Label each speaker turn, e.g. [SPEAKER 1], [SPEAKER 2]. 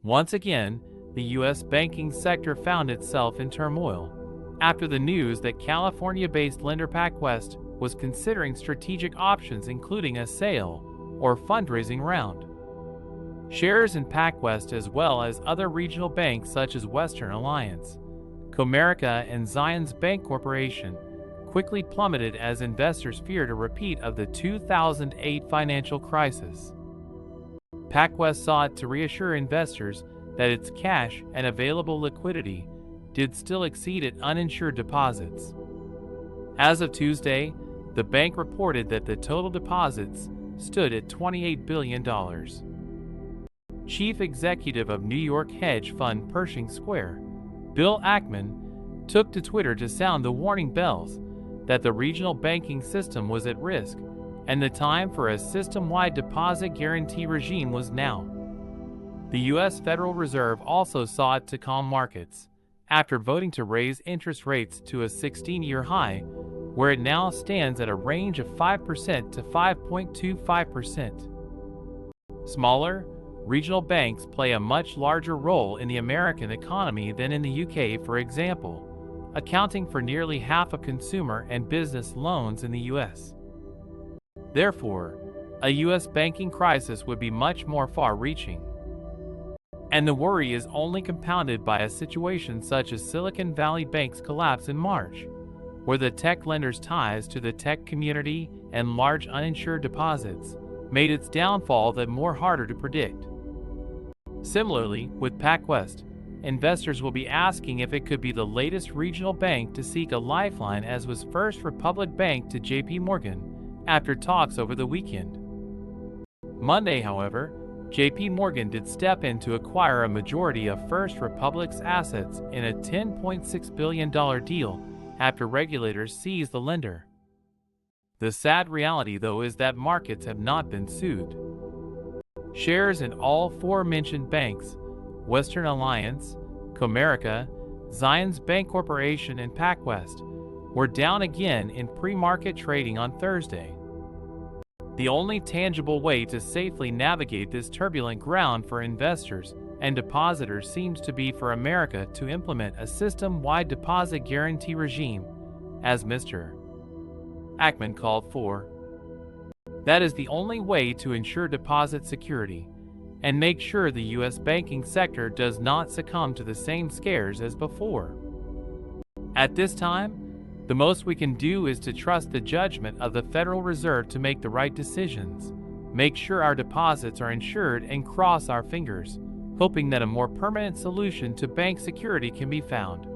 [SPEAKER 1] Once again, the U.S. banking sector found itself in turmoil after the news that California-based lender PacWest was considering strategic options including a sale or fundraising round. Shares in PacWest as well as other regional banks such as Western Alliance, Comerica and Zions Bank Corporation quickly plummeted as investors feared a repeat of the 2008 financial crisis. PacWest sought to reassure investors that its cash and available liquidity did still exceed its uninsured deposits. As of Tuesday, the bank reported that the total deposits stood at $28 billion. Chief executive of New York hedge fund Pershing Square, Bill Ackman, took to Twitter to sound the warning bells that the regional banking system was at risk and the time for a system-wide deposit guarantee regime was now. The U.S. Federal Reserve also sought to calm markets after voting to raise interest rates to a 16-year high, where it now stands at a range of 5% to 5.25%. Smaller, regional banks play a much larger role in the American economy than in the UK, for example, accounting for nearly half of consumer and business loans in the U.S. Therefore, a U.S. banking crisis would be much more far-reaching. And the worry is only compounded by a situation such as Silicon Valley Bank's collapse in March, where the tech lender's ties to the tech community and large uninsured deposits made its downfall that more harder to predict. Similarly, with PacWest, investors will be asking if it could be the latest regional bank to seek a lifeline, as was First Republic Bank to JP Morgan after talks over the weekend. Monday, however, JP Morgan did step in to acquire a majority of First Republic's assets in a $10.6 billion deal after regulators seized the lender. The sad reality, though, is that markets have not been soothed. Shares in all four mentioned banks, Western Alliance, Comerica, Zions Bank Corporation, and PacWest, were down again in pre-market trading on Thursday. The only tangible way to safely navigate this turbulent ground for investors and depositors seems to be for America to implement a system-wide deposit guarantee regime, as Mr. Ackman called for. That is the only way to ensure deposit security and make sure the U.S. banking sector does not succumb to the same scares as before. At this time, the most we can do is to trust the judgment of the Federal Reserve to make the right decisions, make sure our deposits are insured, and cross our fingers, hoping that a more permanent solution to bank security can be found.